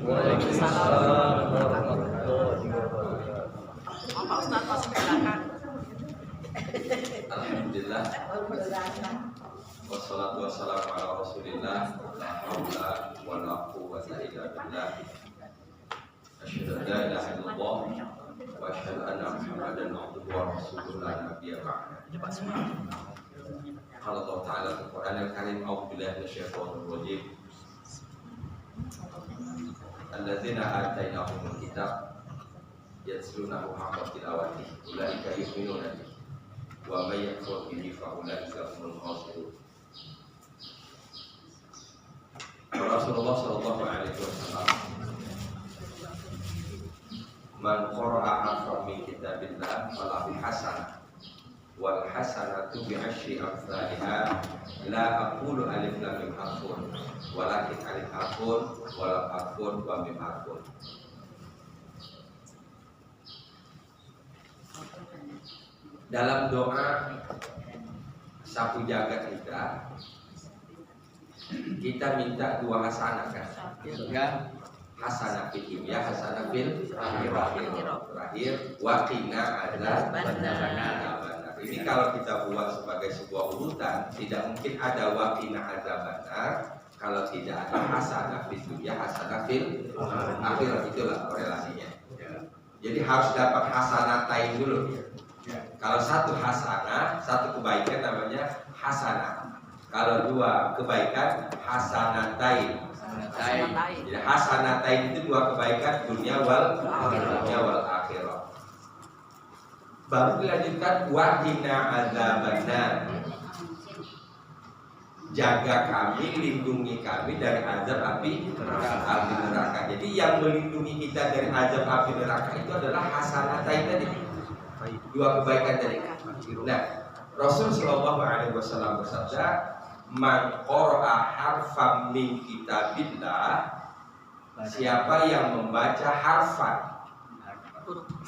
Waalaikumsalam warahmatullahi wabarakatuh. Pak Ustaz masih silakan. Alhamdulillah. Wassalatu wassalamu ala Rasulillah. La haula wala quwwata illa billah. Asyhadu an la ilaha illallah wa asyhadu anna Muhammadan abduhu wa rasuluhu la nabiyya ba'da. Qala Allah Ta'ala fil Qur'anil Karim, a'udzu billahi minasyaitonir rajim. Alladzina atainahumul kitab yatlunahu haqqa tilawatihi ulaika yu'minuna bihi wa may yakfur bihi fa ulaika humul khasirun. Rasulullah sallallahu alaihi wasallam, man qara'a harfan min kitabillah falahu hasanah wal hasanatu bi asyri amsalha la aqulu alif lam mim harfun walakin alif harfun wa lam harfun wa mim harfun. Dalam doa sapu jagat kita minta dua hasanah kan? Ya, hasanah fil dunya, hasanah fil terakhir wa qina adzabannar. Ini kalau kita buat sebagai sebuah urutan, tidak mungkin ada wa qina adzabannar kalau tidak ada hasanah fil dunya, hasanah fil akhirah. Itulah korelasinya. Jadi harus dapat hasanatain dulu. Kalau satu hasanah, satu kebaikan namanya hasanah. Kalau dua kebaikan, hasanatain. Jadi hasanatain itu dua kebaikan, dunia wal akhirah. Baru dilanjutkan wa qina adzabannar. Jaga kami, lindungi kami dari azab api neraka. Jadi yang melindungi kita dari azab api neraka itu adalah hasanatain tadi. Dua kebaikan tadi. Nah, Rasul sallallahu alaihi wasallam bersabda, man qara'a harfan min kitabillah, siapa yang membaca harfan.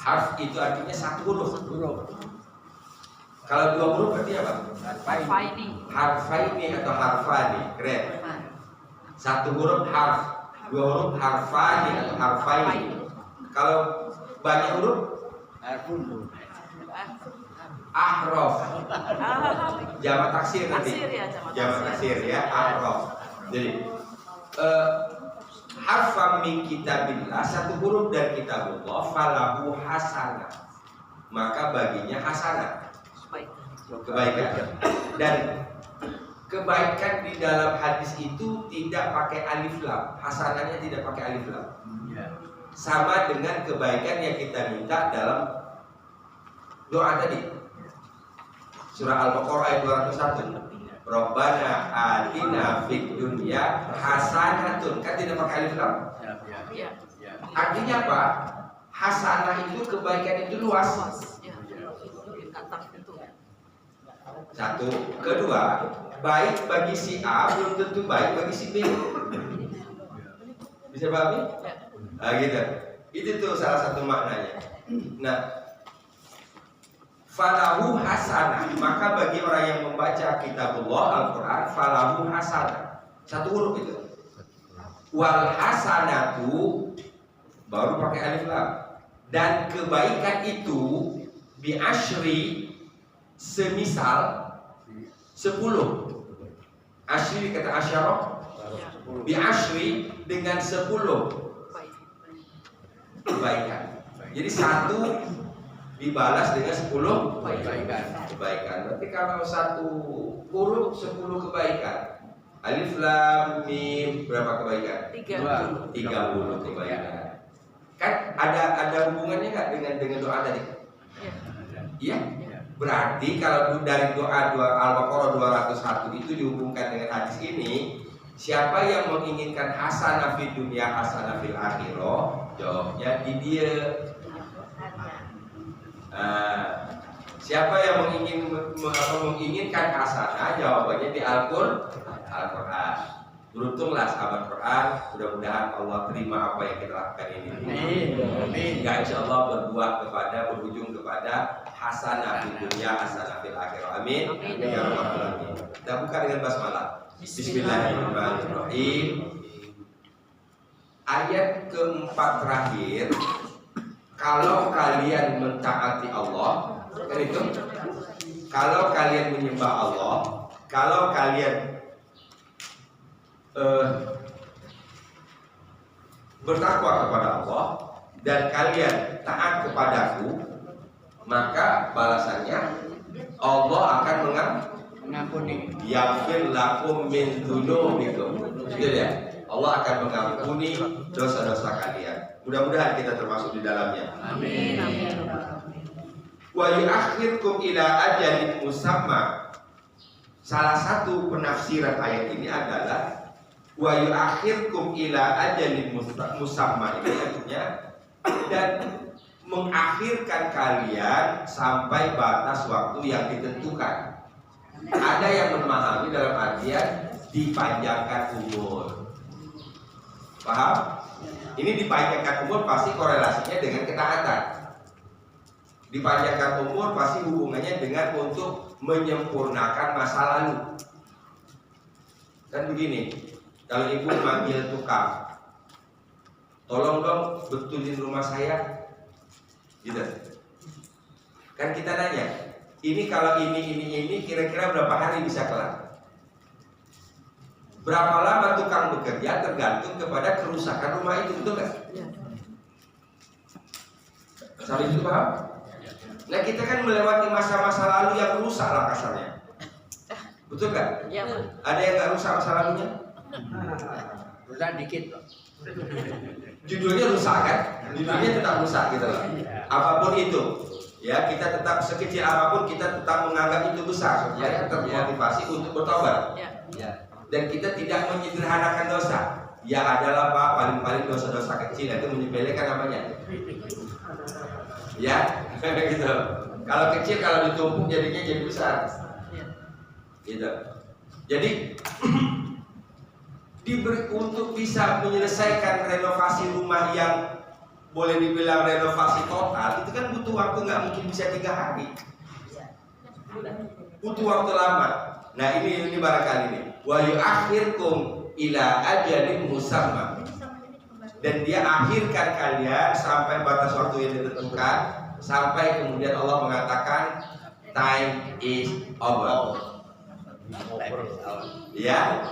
Harf itu artinya satu huruf. Kalau dua huruf berarti apa? Harfaini atau harfani. Keren. Satu huruf harf, dua huruf harfani atau harfaini. Kalau banyak huruf ahraf. Jamak taksir nanti. Jamak taksir ya, ahraf. Jadi harfan min kitabillah, satu huruf dari kitabullah, falahu hasanah, maka baginya hasanah, kebaikan. Dan kebaikan di dalam hadis itu tidak pakai alif lam, hasanahnya tidak pakai alif lam. Sama dengan kebaikan yang kita minta dalam doa tadi. Surah Al-Baqarah ayat 201. Rabbana atina fid dunya hasanatun. Kan tidak pakai alif lam. Artinya apa? Hasanah itu kebaikan itu luas. Satu, kedua, baik bagi si A belum tentu baik bagi si B. Bisa pahami? Nah, gitu. Itu tuh salah satu maknanya. Nah, falahu hasanah, maka bagi orang yang membaca kitabullah Al-Quran, falahu hasanah, satu huruf itu. Wal hasanatu, baru pakai alif lam. Dan kebaikan itu bi asyri, semisal 10. Asyri kata asyarah, bi asyri dengan 10 kebaikan. Jadi satu dibalas dengan 10 kebaikan. Berarti kalau satu huruf 10 kebaikan. Alif lam mim berapa kebaikan? 30 kebaikan. Kan ada hubungannya nggak dengan doa tadi? Iya. Berarti kalau dari doa Al-Baqarah 201 itu dihubungkan dengan hadis ini, siapa yang menginginkan hasanah fid dunya, hasanah fil akhirah, jawabnya di dia. Siapa yang menginginkan hasanah, jawabannya di Al-Quran. Beruntunglah sahabat Quran, mudah-mudahan Allah terima apa yang kita lakukan ini. Sehingga insya Allah berujung kepada hasanah di dunia, hasanah fil akhirah. Amin. Ya rabbal alamin. Kita buka dengan basmalah. Bismillahirrahmanirrahim. ayat keempat terakhir, kalau kalian mentaati Allah, kan itu, kalau kalian menyembah Allah, kalau kalian bertakwa kepada Allah dan kalian taat kepadaku, maka balasannya Allah akan mengampuni. Yaghfir lakum min dzunubikum. Gitu ya. Allah akan mengampuni dosa-dosa kalian. Mudah-mudahan kita termasuk di dalamnya. Amin. Wa yu'akhirkum ila ajalin musamma. Salah satu penafsiran ayat ini adalah wa yu'akhirkum ila ajalin musamma, ini artinya dan mengakhirkan kalian sampai batas waktu yang ditentukan. Ada yang memahami dalam artian dipanjangkan umur. Paham? Ini dipanjangkan umur pasti korelasinya dengan ketaatan. Dipanjangkan umur pasti hubungannya dengan untuk menyempurnakan masa lalu. Kan begini, kalau ibu manggil tukang, tolong dong betulin rumah saya, gitu. Kan kita nanya, ini kalau ini kira-kira berapa hari bisa kelar? Berapa lama tukang bekerja tergantung kepada kerusakan rumah itu, betul nggak? Sampai itu paham? Nah kita kan melewati masa-masa lalu yang rusak lah kasarnya, betul nggak? Ya, Ada yang nggak rusak masa lalunya? Rusak dikit loh. Judulnya rusak kan? Judulnya tetap rusak gitu loh. Apapun itu, ya kita tetap sekecil apapun kita tetap menganggap itu besar supaya termotivasi untuk bertobat. ya. Dan kita tidak menyederhanakan dosa. Ya adalah Pak, paling-paling dosa-dosa kecil itu menyepelekan namanya. Ya, gitu. Kalau kecil kalau ditumpuk jadinya jadi besar. Gitu. Jadi diberi untuk bisa menyelesaikan renovasi rumah yang boleh dibilang renovasi total itu kan butuh waktu, nggak mungkin bisa 3 hari. Butuh waktu lama. Nah ini barangkali nih. Wa yu'akhirkum ila ajalin musamma. Dan dia akhirkan kalian sampai batas waktu yang ditentukan, sampai kemudian Allah mengatakan time is over. Ya,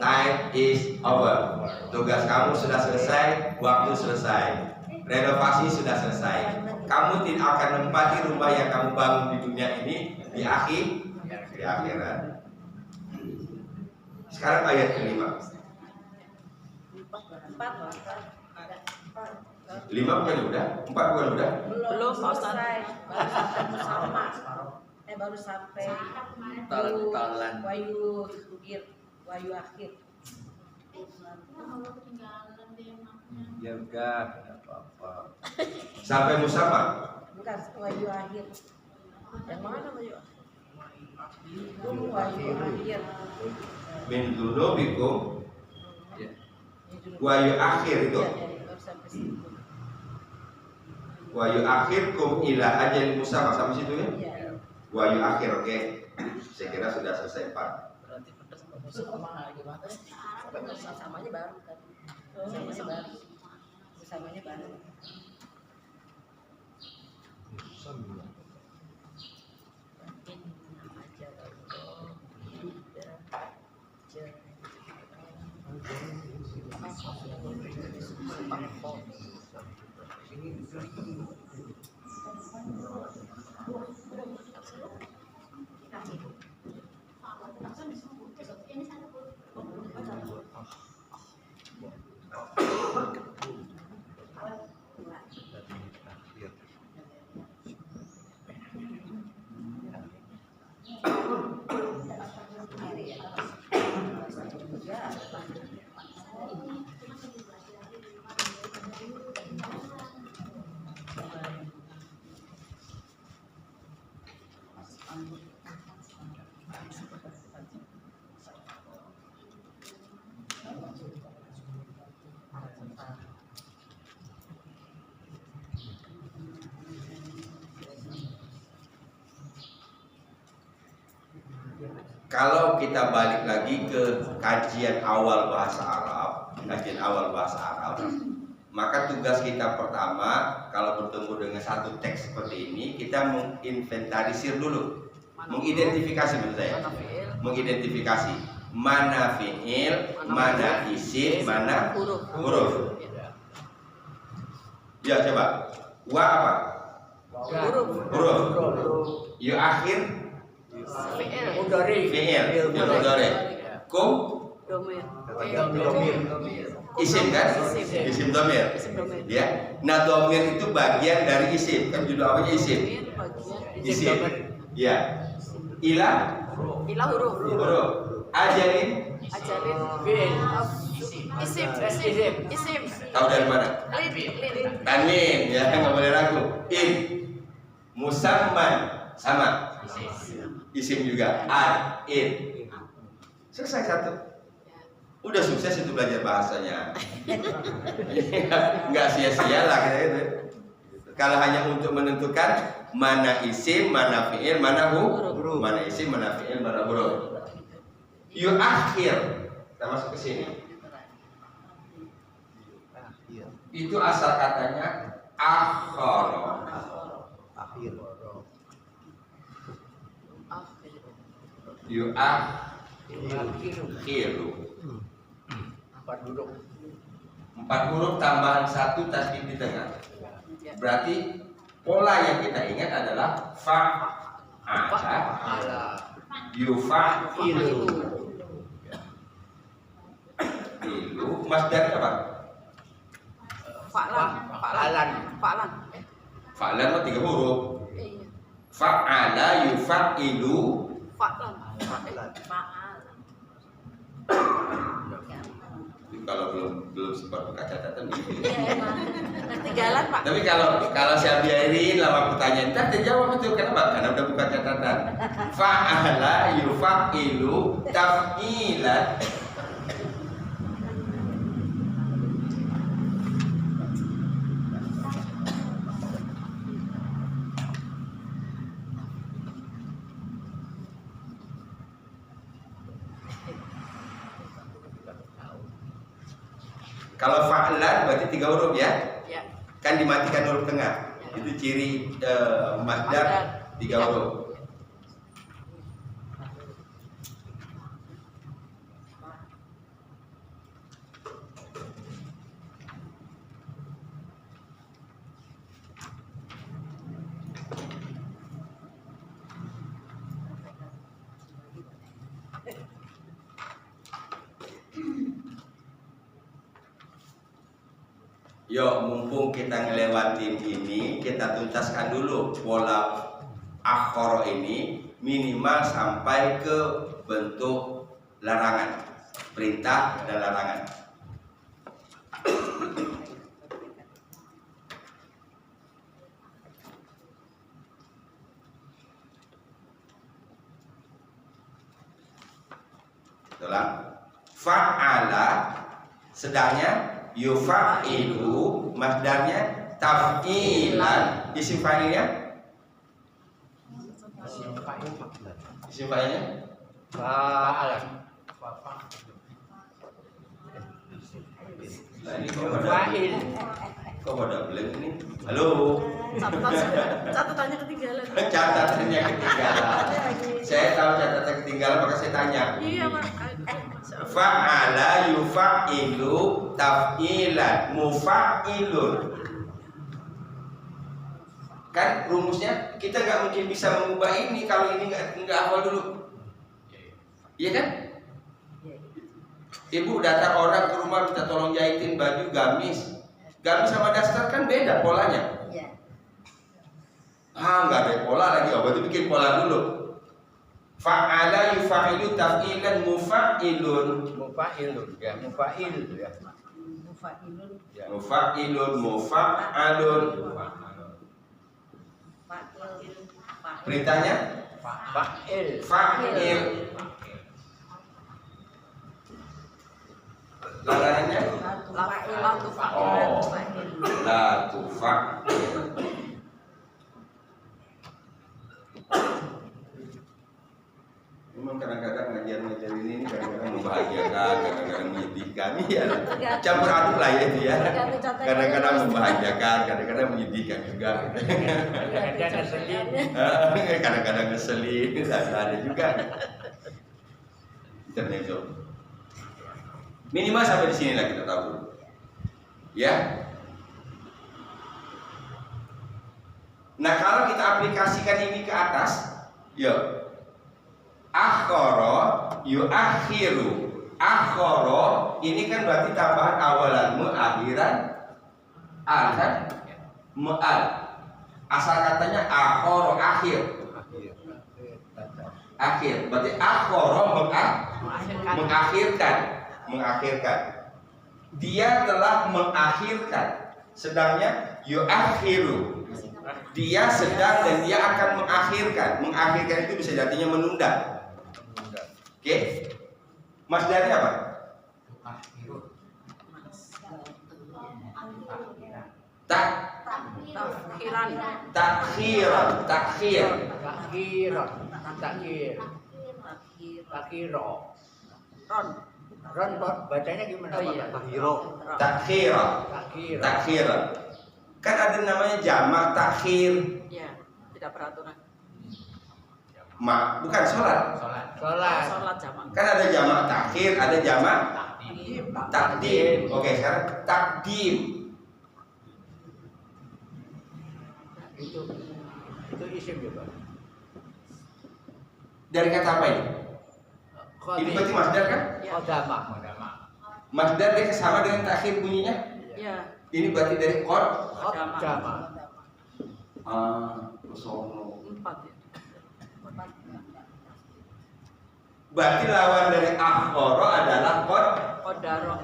time is over. Tugas kamu sudah selesai, waktu selesai, renovasi sudah selesai. Kamu tidak akan menempati rumah yang kamu bangun di dunia ini di akhirat. Sekarang ayat kelima. 5 bukan udah? 4 bukan udah? Belum, Pak Ustaz. Baru sampai Tolan. Wayu akhir. Ya udah, tidak apa-apa. Sampai musamma. Bukan wayu akhir. Yang mana wayu? Wayu akhir. Min dzunubikum Ya. wa yu'akhir itu. Baru sampai situ. Wa yu'akhirkum ila ajalin musamma, sampai situ ya. Iya. Wa yu'akhir, oke. Saya kira sudah selesai 4. Berarti pedas sama gimana? Samanya baru kan. Samanya baru. Samanya baru. Kalau kita balik lagi ke kajian awal bahasa Arab, kajian awal bahasa Arab. Maka tugas kita pertama kalau bertemu dengan satu teks seperti ini, kita menginventarisir dulu, mengidentifikasi menurut saya, mengidentifikasi mana fiil, mana isim, mana huruf. Ya coba, wa apa? Huruf. Yu akhir fiil, mudhari. Kum isim kan? Isim domir. Ya. Nah domir itu bagian dari isim. Kan judul awalnya isim. Isim. Ya. Ilah huruf. Ajalin Isim. tahu dari mana? Tanwin. Ya nggak boleh ragu. In. Musamman sama. Isim juga. In. Selesai satu. Udah sukses itu belajar bahasanya. Nggak sia-sia lah gitu. Kalau hanya untuk menentukan mana isim, mana fiil, mana huruf, mana isim, mana fiil, mana huruf. Yu akhir, kita masuk ke sini. Itu asal katanya akhara. Yu akhiru. 4 huruf tambahan 1 tasdid di tengah. Berarti pola yang kita ingat adalah fa'ala yufa'ilu. Masdar apa? Fa'lan mah 3 huruf. Fa'ala yufa'ilu. Kalau belum sempat buka catatan gitu. Ketinggalan Pak. Tapi kalau saya biarin lama pertanyaan, ntar terjawab itu kenapa? Karena udah buka catatan. Fa'ala yufa'ilu taf'ilan. Kalau fa'lan berarti 3 huruf ya? Kan dimatikan huruf tengah. Itu ciri masdar 3 huruf. Yuk, mumpung kita ngelewatin ini, kita tuntaskan dulu pola akhara ini minimal sampai ke bentuk larangan, perintah dan larangan. Itulah fa'ala, sedangnya yufa'ilu, masdarnya taf'ilan, isim fa'ilnya Fa'ala. Nah ini kok pada blank ini? Halo. Catatannya ketinggalan. Catatannya ketinggalan. Saya tahu catatan ketinggalan maka saya tanya. Iya Pak. Fa'ala yufa'ilu taf'ilan mufa'ilun. Kan rumusnya kita nggak mungkin bisa mengubah ini kalau ini nggak hafal dulu. Iya kan? Ibu datang orang ke rumah minta tolong jahitin baju gamis. Gamis sama daster kan beda polanya. Nggak ada pola lagi. Berarti bikin pola dulu. Fa'ala yufa'ilu taf'ilan mufa'ilun. Mufa'ilun ya, mufa'il ya. Mufa'ilun mufa'alun. Perintahnya Fa'il. fa'il. Larangannya la tufa'il. Memang kadang-kadang ngajar ini kadang-kadang membahagiakan, kadang-kadang menyedihkan ya. campur aduk lah ya itu ya. Tergantung contohnya. Kadang-kadang membahagiakan, kadang-kadang menyedihkan juga. Kadang-kadang ngeselin. Kadang-kadang ngeselin, ada juga. Intermezzo. Minimal sampai di sini lah kita tahu. Ya. Nah, kalau kita aplikasikan ini ke atas, yuk. Akhara yuakhiru. Akhara ini kan berarti tambahan awalanmu akhiran al kan? Mu'al. Asal katanya akhara akhir. Akhir. Berarti akhara mengakhirkan. Dia telah mengakhirkan. Sedangnya yuakhiru. Dia sedang dan dia akan mengakhirkan. Mengakhirkan itu bisa artinya menunda. Oke. Masdarnya apa? Takhiran. Takhir. Ron. Bacanya gimana? Oh, iya. Takhir. Kan ada namanya jamak takhir. Ya, tidak peraturan. Bukan sholat. Sholat jamak. Kan ada jamak takhir, ada jamak takdim. Oke, sekarang takdim. Itu isim juga. Dari kata apa ini? Ini berarti masdar kan? Kodama. Masdar dia sama dengan takhir bunyinya. Ya. Ini berarti dari kod. Kodama. Sono. 4 ya. Berarti lawan dari akhara adalah kodama.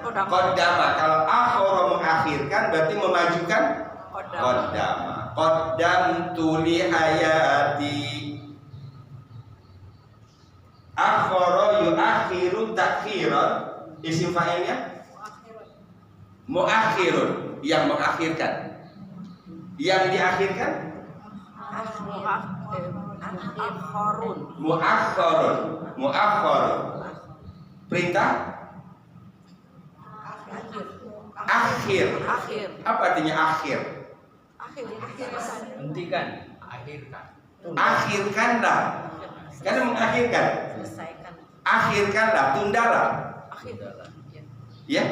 Kalau akhara mengakhirkan berarti memajukan kodama. Kodam tuli hayati. Akhara yuakhiru takhiran. Isim fa'ilnya muakhirun, yang mengakhirkan. Yang diakhirkan muakhirun. Perintah akhir. Apa artinya akhir? Hentikan. Akhirkanlah. Karena mengakhirkan. Selesaikan. Akhirkanlah, tundalah. Ya.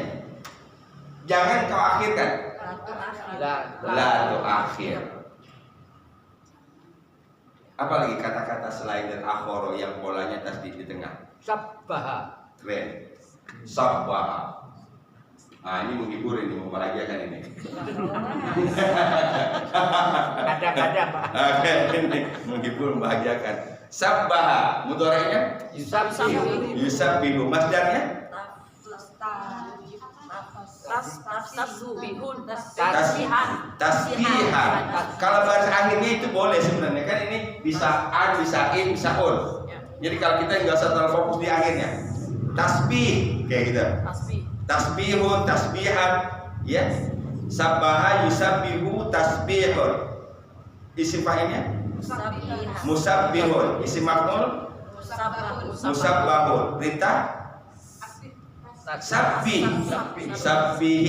Jangan kau akhirkan. La tu akhir. Apalagi kata-kata selain dari akhara yang polanya tasdid di tengah. Sabbaha. Keren. Sabbaha. Nah, ini menghibur, ini membahagiakan ini. Kadang-kadang Pak. Oke, ini menghibur, membahagiakan. Sabbaha, mudhari'nya yusabbihu. Masdarnya tasbihan. Kalau bahasa akhirnya itu boleh sebenarnya, kan ini bisa an, bisa in, bisa on. Jadi kalau kita nggak usah terlalu fokus di akhirnya. Tasbih kayak gitu. Tasbihun, tasbihan, ya. Sabbaha yusabbihu tasbihun. Isim fa'ilnya musabbihun. Isim maf'ul musabbahun. Perintah Sabbih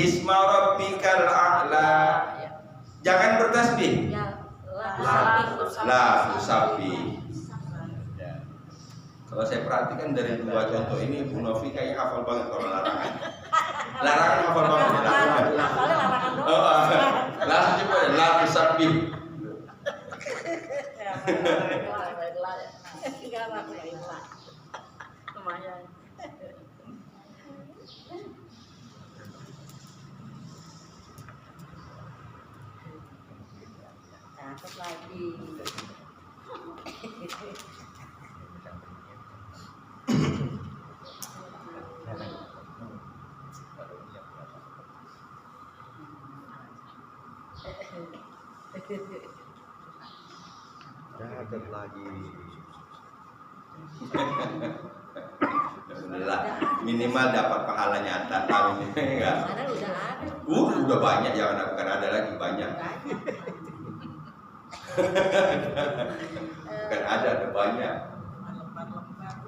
isma rabbikal a'la. Jangan bertasbih. La tusabbih. Kalau saya perhatikan dari dua contoh ini, Bu Novi kayaknya hafal banget kalau larangan. Larangan hafal banget. Langsung coba la tusabbih. Lumayan. Catat lagi. Catat lagi. Alhamdulillah, minimal dapat pahala nyata tahun ini enggak? Karena udah ada. Udah banyak, jangan bukan ada lagi banyak. Bukan ada banyak.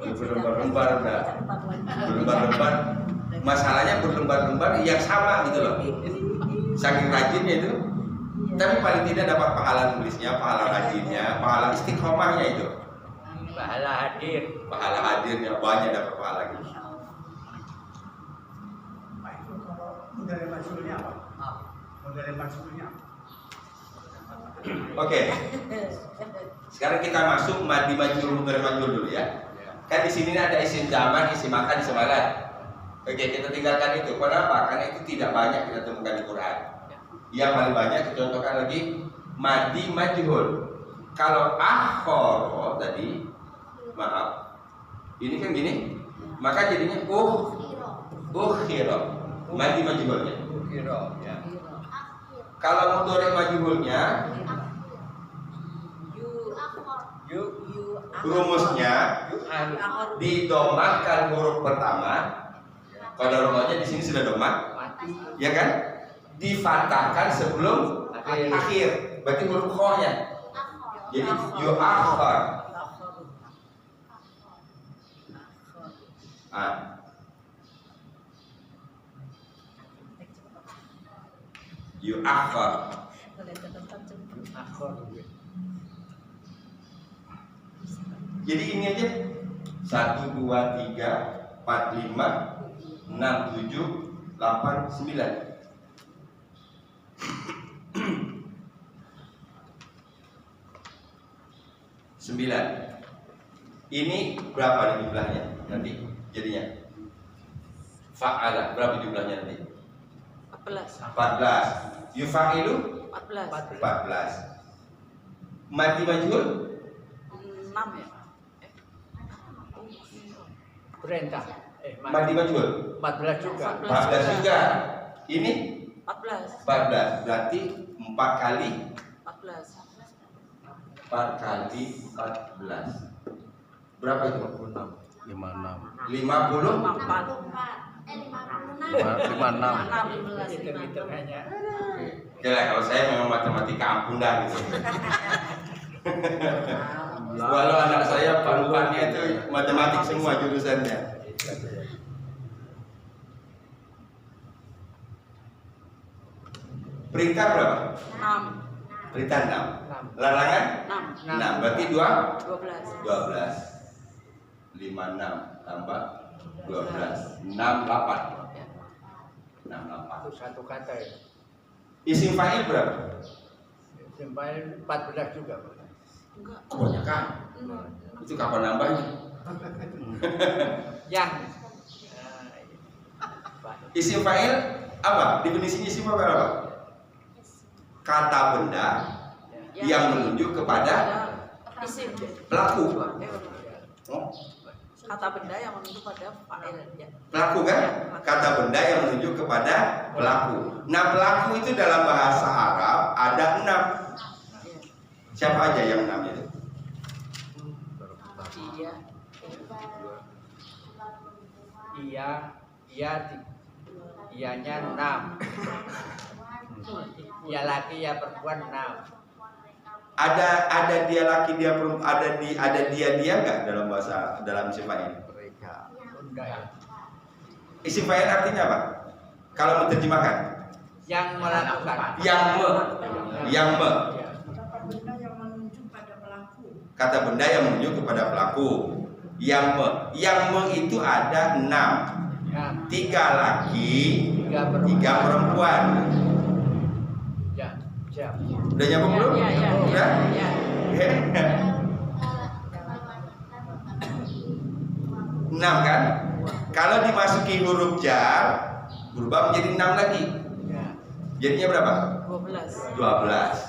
berlembar-lembar udah. Berlembar-lembar. Masalahnya berlembar-lembar yang sama gitu loh. Saking rajinnya itu. Tapi paling tidak dapat pahala nulisnya, pahala rajinnya, pahala istiqomahnya itu. Pahala hadir. Pahala hadirnya banyak dapat pahala gitu. Model majulnya apa? Model majulnya apa? Oke. Sekarang kita masuk madi majul mudhari majul dulu ya. Kan di sini ada isim zaman, isim makan, isim alat. Oke, kita tinggalkan itu. Kenapa? Karena itu tidak banyak kita temukan di Quran. Yang paling banyak dicontohkan lagi madi majhul. Kalau akhoro tadi, maaf, ini kan gini, maka jadinya ukhiro, madi majhulnya. Kira ya. Kalau mudhari majhulnya, rumusnya didomakan huruf pertama. Kalau rumahnya di sini sudah domah, ya kan? Difatahkan sebelum akhir. Berarti huruf khonya. Jadi yu'akhar. Yu'akhar. Akhor. Jadi ini aja 1, 2, 3, 4, 5, 6, 7, 8, 9. 9. Ini berapa nih jumlahnya nanti jadinya? Fa'ala berapa jumlahnya nanti? 14. 14. Yufa'ilu 14. 14. Madi majhul 6 ya. Perintah. madi majhul 14 juga. 14 juga. Ini 14. 14. Berarti 4 kali 14. 4 kali 14. Berapa itu? 56. 50. 56. Hitung-hitungannya. Oke lah, kalau saya memang matematika ampun dah gitu. Walau anak saya paruannya itu matematik semua jurusannya. Perintah berapa? 6. Perintah 6. Larangan 6. 6. Berarti 12. 12. 56 tambah 12. 68. 68. Itu satu kata ya. Isim fa'il berapa? Sampai 14 juga. Enggak. Kebanyakan. Itu kapan nambahnya? Yang Isim fa'il apa? Definisinya isim fa'il apa? Kata benda yang menunjuk kepada isim pelaku. Oh, kata benda yang menunjuk pada fa'il ya. pelaku kan? Kata benda yang menunjuk kepada pelaku. Nah, pelaku itu dalam bahasa Arab ada 6. Siapa aja yang 6 itu? Iya. Iyanya 6. Ya laki ya perempuan 6. Ada dia laki dia perempuan, ada dia enggak dalam isim fa'il? Enggak ya. Isim fa'il artinya apa? Kalau menerjemahkan, Yang melakukan. yang me. Kata benda yang menunjuk pada pelaku. Kata benda yang menunjuk kepada pelaku. Yang me itu ada 6. Ya. 3 laki, 3 3 perempuan. Ya, siap. Udah nyambung belum? Iya. Udah? Iya. 6 kan? Kalau dimasuki huruf jar berubah menjadi 6 lagi. Ya. Jadinya berapa? 12. 12.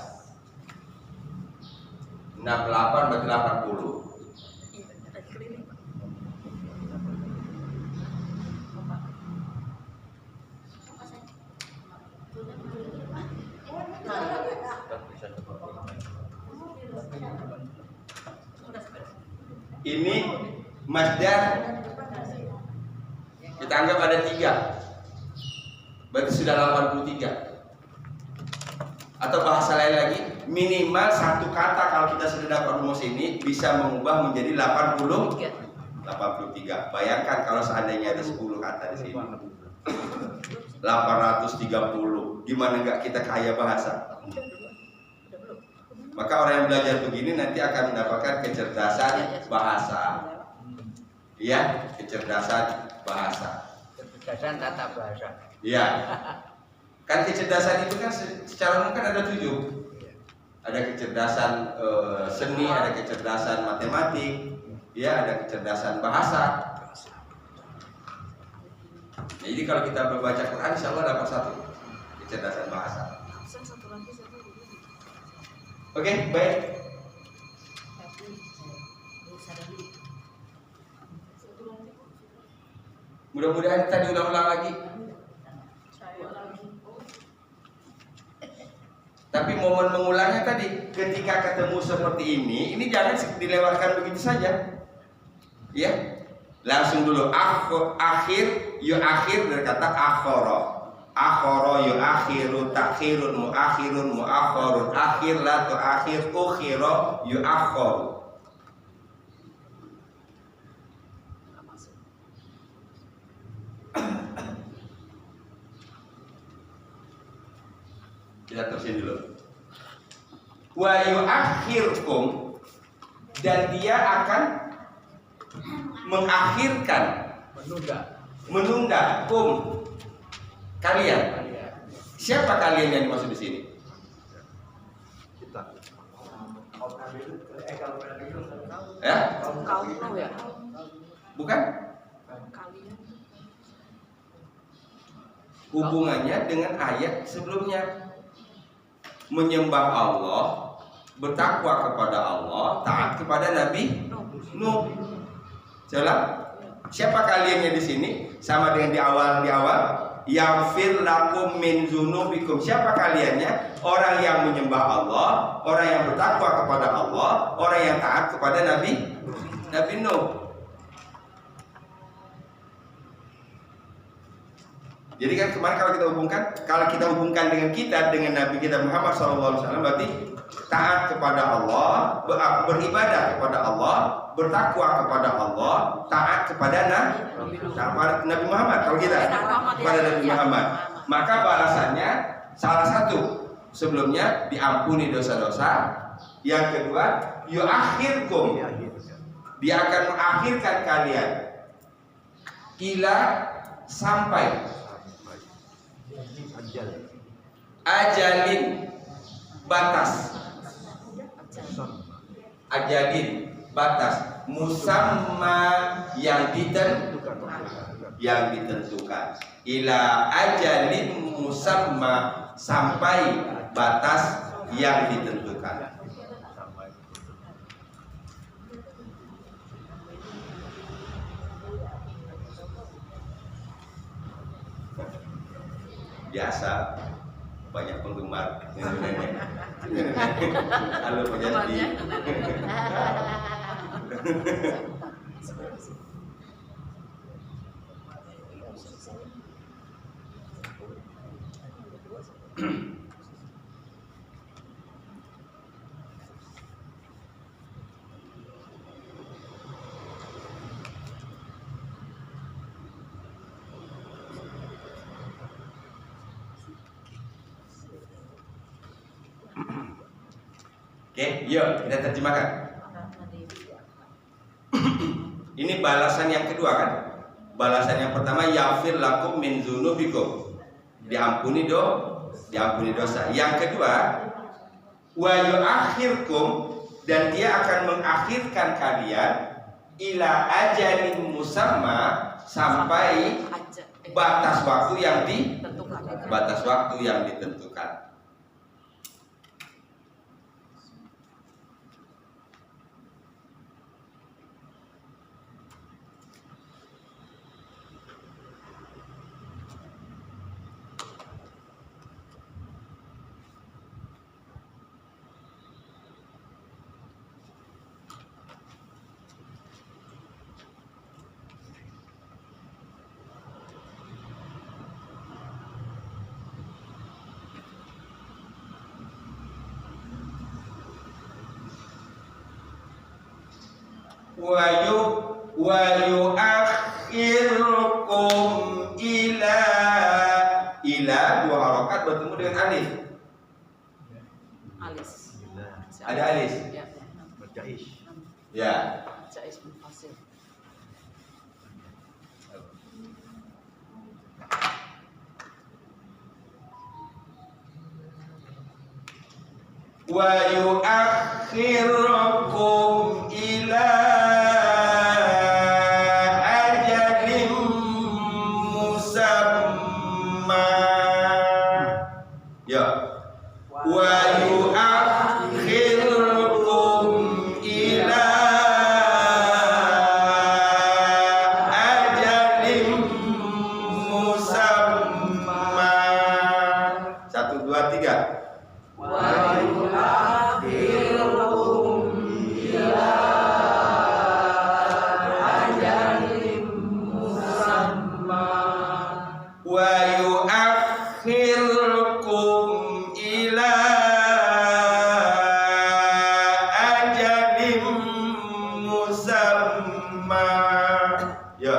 68 berarti 80. Iya, ada keliling. Ini masdar kita anggap ada 3. Berarti sudah 83. Atau bahasa lain lagi, minimal satu kata kalau kita sudah dapat rumus ini bisa mengubah menjadi 83. 83. Bayangkan kalau seandainya ada 10 kata di sini. 830. Gimana enggak kita kaya bahasa? Maka orang yang belajar begini nanti akan mendapatkan kecerdasan bahasa. Iya, kecerdasan bahasa. Kecerdasan tata bahasa. Iya. Kan kecerdasan itu kan secara umum kan ada 7. Ada kecerdasan seni, ada kecerdasan matematik, ya, ada kecerdasan bahasa. Jadi kalau kita membaca Quran, insya Allah dapat 1 kecerdasan bahasa. Oke, baik. Mudah-mudahan kita diulang-ulang lagi. Tapi momen mengulangnya tadi, ketika ketemu seperti ini jangan dilewatkan begitu saja. Ya, langsung dulu akhir, yuakhir dari kata akhara. Akhara yuakhiru, takhirun, muakhirun, muakhirun, akhir la tuakhir, ukhira yuakharu. Kita terusin dulu. Wa yuakhirkum, dan dia akan mengakhirkan, menunda kum, kalian. Siapa kalian yang dimaksud di sini? Kita. Ya? Kaum lo ya. Bukan? Kalian. Hubungannya dengan ayat sebelumnya. Menyembah Allah, bertakwa kepada Allah, taat kepada Nabi Nuh. Jelas? Siapa kaliannya di sini? Sama dengan di awal. Yaghfir lakum min dzunubikum. Siapa kaliannya? Orang yang menyembah Allah, orang yang bertakwa kepada Allah, orang yang taat kepada Nabi Nuh. Jadi kan kemarin kalau kita hubungkan dengan Nabi kita Muhammad SAW, berarti taat kepada Allah, beribadah kepada Allah, bertakwa kepada Allah, taat kepada Nabi Muhammad. Kalau kita kepada Nabi Muhammad, maka balasannya salah satu, sebelumnya diampuni dosa-dosa. Yang kedua, yuakhirkum, dia akan mengakhirkan kalian ila sampai ajalin batas, musamma yang ditentukan, ila ajalin musamma, sampai batas yang ditentukan. Biasa banyak penggemar. Halo Pak Jati. Oke, yuk kita terjemahkan. Ini balasan yang kedua kan? Balasan yang pertama, yaghfir lakum min dzunubikum, diampuni dosa. Yang kedua, wa yuakhirkum, dan dia akan mengakhirkan kalian ila ajalin musamma, sampai batas waktu yang ditentukan. wa yuakhirukum ila dua harokat bertemu dengan alif. Alis. Ada alis. Ya. Berjais. Ya. Jais munfasil. Wa yuakhirukum ila ajalin musamma. Ya. Wa yuakhirukum ila ajalin musamma. 1, 2, 3. Wa yuakhirukum ila ajalin musamma. Ya.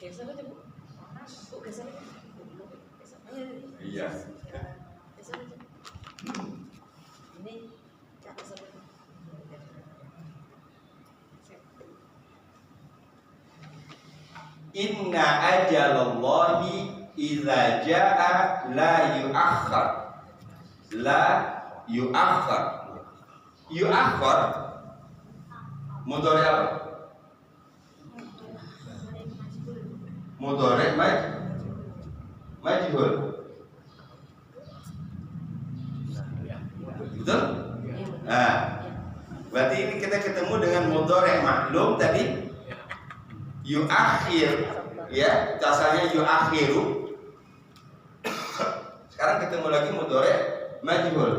Geser aja, Bu. Bu, geser aja. Geser. Iya. Geser aja. Ini geser aja. Inna ajalallahi idza jaa la yuakhkhar. La yuakhkhar. Yuakhkhar mudhari apa? Mudhari majhul. Betul? Nah, berarti ini kita ketemu dengan mudhari maklum tadi. Yuakhir, ya, asalnya yuakhiru. Sekarang ketemu lagi mudhari majhul.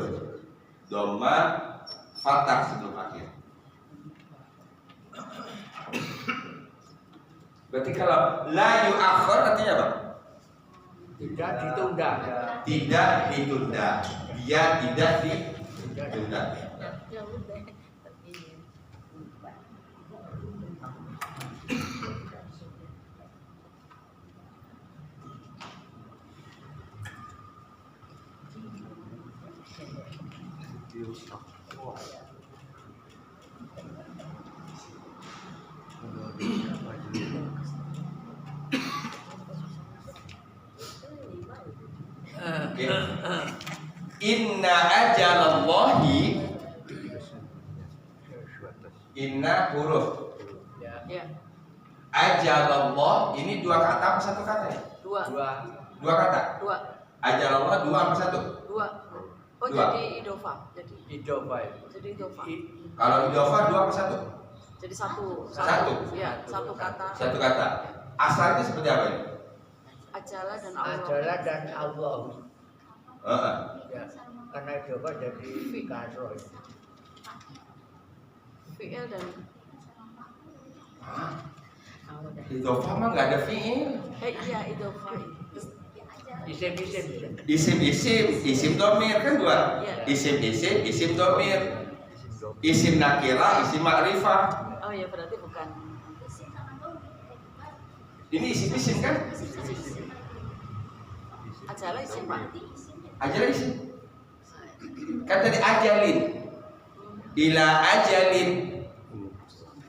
Dhamma fathah sebelum akhir. Berarti kalau la yuakhir artinya apa? Tidak ditunda. Tidak ditunda. Dia tidak ditunda. Ya udah. Oke. Inna ajalallahi, inna huruf. Ya, Ajalallah ini dua kata apa satu kata ya? dua. Dua kata. Dua. Ajalallah dua apa satu? Dua. Oh, Dua. jadi idofa. Jadi idofa. Kalau idofa dua apa satu? Jadi satu. Satu. Ya, satu kata. Satu kata. Asalnya seperti apa ini? Ajala dan Allah. Adalah dan Allah. Heeh. Ya, karena coba jadi kasro. Fi'il dan Idofa mah nggak ada fiil. iya idofa. Isim. Isim domir kan dua. Iya. Isim domir. Isim nakira, isim makrifah. Oh ya, berarti bukan. Ini isim kan? Ajala isim Pak. Ajalin isim. Kan tadi ajalin. Ila ajalin.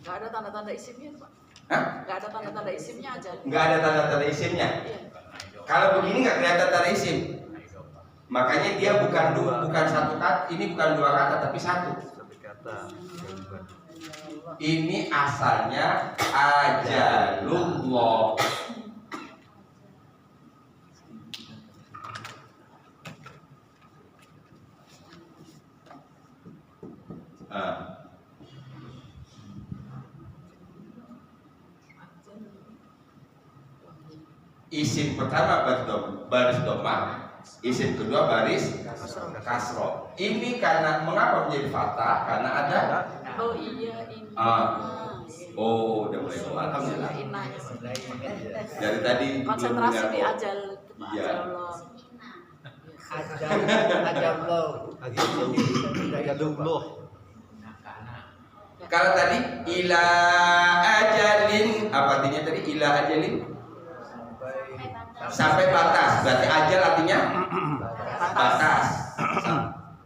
Gak ada tanda-tanda isimnya Pak. Hah? Gak ada tanda-tanda isimnya ajala. Nggak ada tanda-tanda isimnya. Iya. Kalau begini nggak kelihatan tanda isim. Makanya dia bukan satu kata, ini bukan dua kata tapi satu. Ini asalnya ajalullah. Isim pertama baris doma, isim kedua baris kasro. Ini karena mengapa menjadi fathah? Karena ada. Oh iya ini. Oh, udah mulai keluar. Alhamdulillah. Inanya. Dari tadi Konsentrasi di belum ajal itu Pak. Iya. Ajalullah. Kalau tadi ila ajalin, apa artinya tadi ila ajalin? Sampai batas. Berarti ajal artinya batas.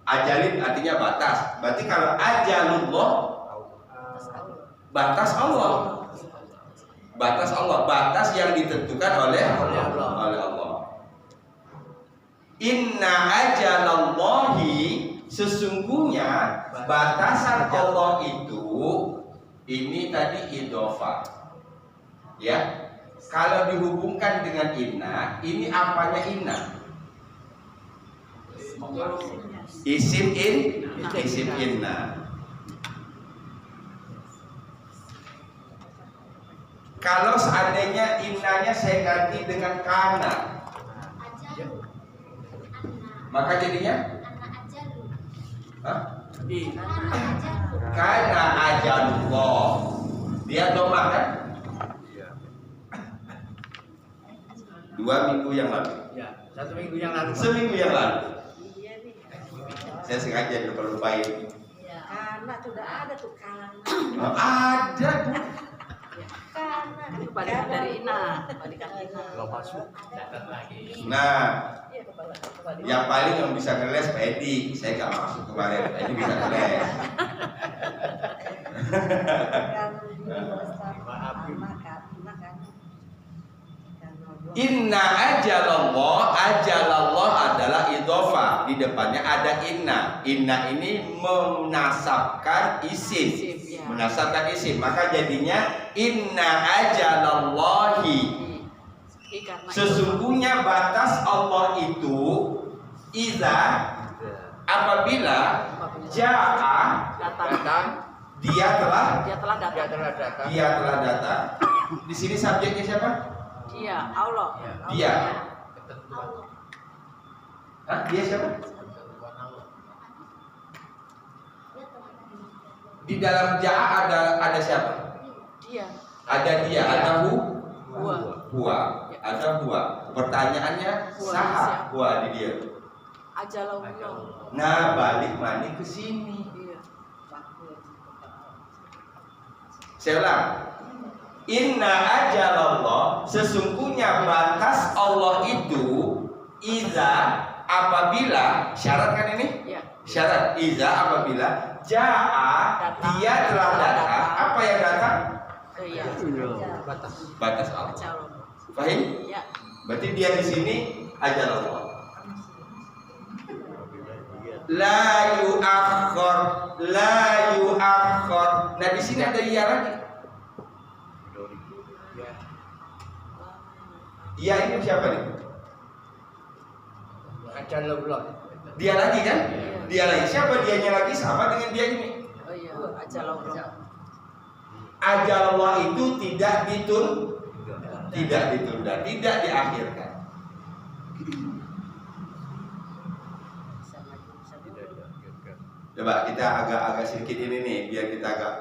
Ajalin artinya batas. Berarti kalau ajalullah batas Allah. Batas Allah, batas yang ditentukan oleh Allah. Inna ajalallahi, sesungguhnya batasan Allah itu ini tadi idhofah. Ya. Kalau dihubungkan dengan inna, ini apanya inna? Isim inna. Kalau seandainya innanya saya ganti dengan kana, maka jadinya kana ajalullah. Dia domah kan? 2 minggu yang lalu. Ya, 1 minggu yang lalu. Seminggu yang lalu. Saya sengaja lupa-lupain. Karena sudah ada tuh karena. Oh, ada Bu. Karena Itu balikan dari Ina. Balikan Ina. Kalau masuk, catat lagi. Nah, Iya, kebalik. yang paling yang bisa ngeles Pak Edi. Saya nggak masuk kemarin. Pak Edi bisa ngeles. Inna ajalallah adalah idhofah. Di depannya ada inna. Inna ini menasabkan isim. Ya. Menasabkan isim. Maka jadinya inna ajalallahi. Sesungguhnya batas Allah itu iza apabila jaa Datang. dia telah Dia telah datang. Di sini subjeknya siapa? Dia, Allah. Dia. Hah? Dia siapa? Di dalam jaa ada siapa? Dia. Ada dia, ada Huwa. huwa, ada huwa. Pertanyaannya Huwa saha siapa? huwa di dia. Ajalullah. Nah, balik mani ke sini. Iya. Saya ulang. Inna ajalallah, sesungguhnya batas Allah itu iza apabila, syarat kan ini? Iya. Syarat iza apabila jaa dia telah datang. Apa yang datang? Iya. Batas Allah. Ajal Allah. Fahim? Ya. Berarti dia di sini ajal Allah. La yu'akhkhar, la yu'akhkhar. Nah di sini ada iya lagi. Iya ini siapa nih? Ajalullah. Dia lagi kan? Dia lagi. Siapa dianya lagi sama dengan dia ini? Oh iya, ajal Allah. Ajal Allah itu tidak ditunda, tidak diakhirkan. Coba kita agak sedikit ini nih, biar kita agak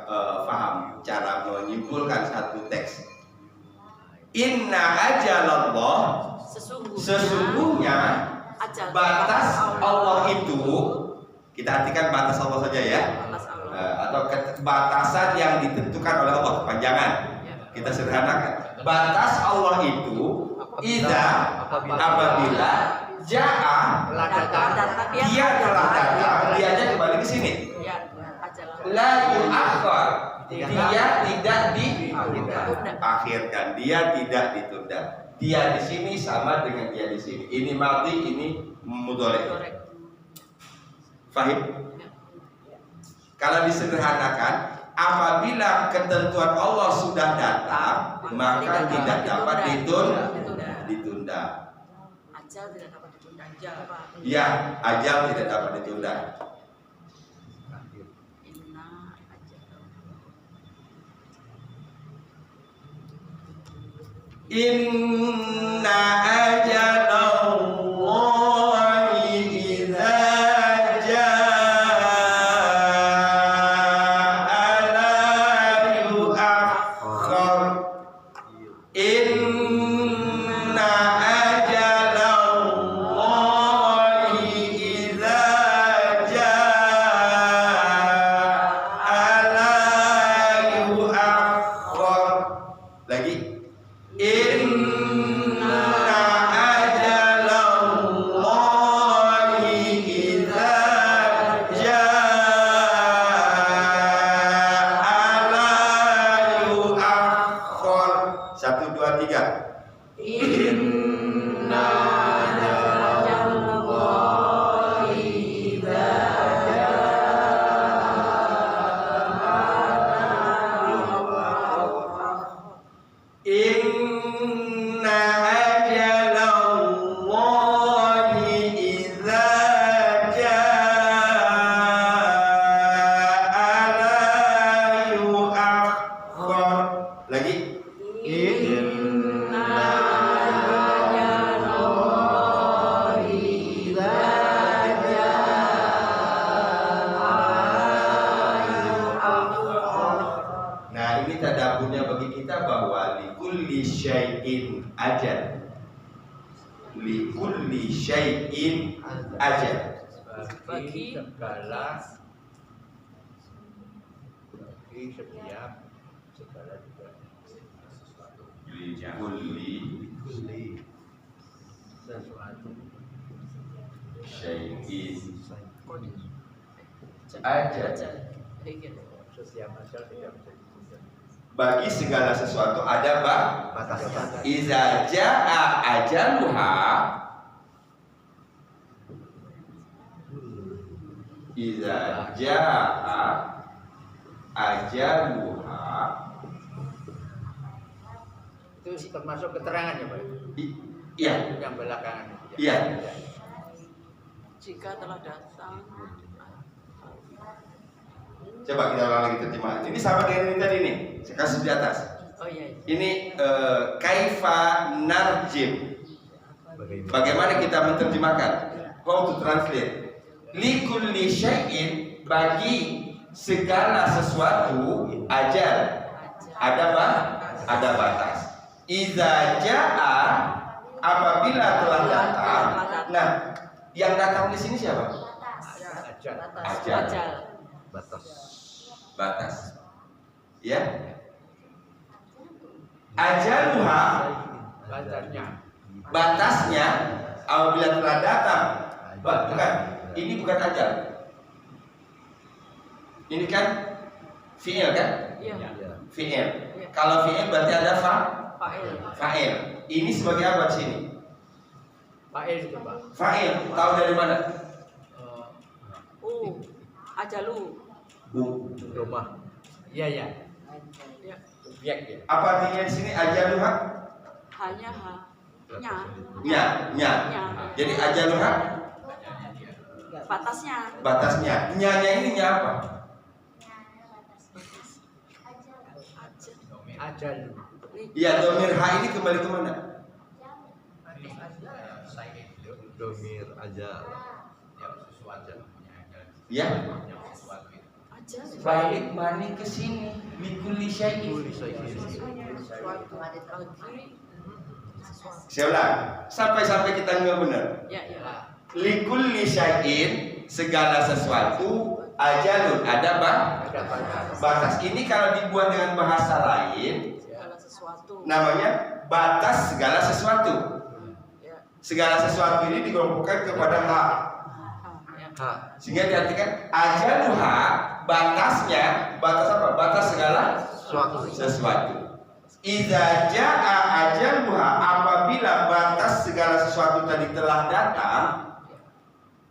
paham cara menyimpulkan satu teks. Inna ajalallah, sesungguhnya ajal batas Allah itu, kita artikan batas Allah saja ya, batas Allah. atau batasan yang ditentukan oleh Allah, kepanjangan. Kita sederhanakan. Batas Allah itu apabila jaa dia telah datang, dianya kembali ke sini. Ya, ajal Allah. La yu'akhkhar, dia tidak diakhirkan, dia tidak ditunda. Dia di sini sama dengan dia di sini. Ini madhi, ini mudhari. Fahim? Kalau disederhanakan, apabila ketentuan Allah sudah datang, maka tidak dapat ditunda. Ajal tidak dapat ditunda. Ajal apa? Ya, ajal tidak dapat ditunda. Inna ajal. Inna ajalallahi idza jaa la yu'akhkhar. Inna ajalallahi idza jaa la yu'akhkhar. Lagi. Inna ajalallahi idza jaa la yu'akhkhar. 1, 2, 3. Inna ajalallahi idza Inna ajalallahi idza jaa la yu'akhkhar. Lagi. Inna ajalallahi idza Nah, ini tadaburnya bagi kita bahwa likulli syai'in ajal. Likulli syai'in ajal. Bagi segala, bagi setiap segala juga. Likulli Sesuatu syai'in ajal. Ajal. setiap ajal tidak bisa ditunda. Bagi segala sesuatu ada Batas. iza jaa ajaluha, iza jaa ajaluha. Itu termasuk keterangan ya Pak? Iya, Yang belakangan. iya. Jika telah datang. Coba kita ulang lagi terjemahan. Ini sama dengan ini tadi nih, kasus di atas. Oh iya. Ini kaifa narjim. Bagaimana kita menerjemahkan? How to translate? Likulli syai'in, bagi segala sesuatu ajal. Ada apa? Ada batas. Iza jaa, apabila telah datang. Nah, yang datang di sini siapa? Ajal. Ajal. Ajal. Batas. Ya. Ajaluha, Batasnya. batasnya apabila telah datang. Bukan, ini bukan ajal. Ini kan fi'il kan? Iya. Fi'il. Kalau fi'il berarti ada Fa'il. fa'il. Ini sebagai apa di sini? Fa'il itu Pak. Fa'il. Tahu dari mana? Ajalu. Rumah. Iya ya. Ya. Subjek ya. Apa artinya di sini ajaluha? Hanya nya. Nya. Nya. Jadi ajaluha Batasnya. batasnya. Nya ini nya apa? Ajal. Iya, domir ha ini kembali ke mana? Domir aja. Ya. Aja. Balik mani ke sini. Likulli syai'in. Suatu lagi. Saya ulang. Sampai kita nggak benar. Ya, ya. Likulli syai'in, segala sesuatu, ajalun, ada Ada batas. batas. Ini kalau dibuat dengan bahasa lain Segala sesuatu. namanya batas segala sesuatu. Ya. Segala sesuatu ini dikelompokkan kepada ha. Ya. Sehingga diartikan ajaluha, batasnya, batas apa? Batas segala sesuatu. Idza jaa ajaluha, apabila batas segala sesuatu tadi telah datang,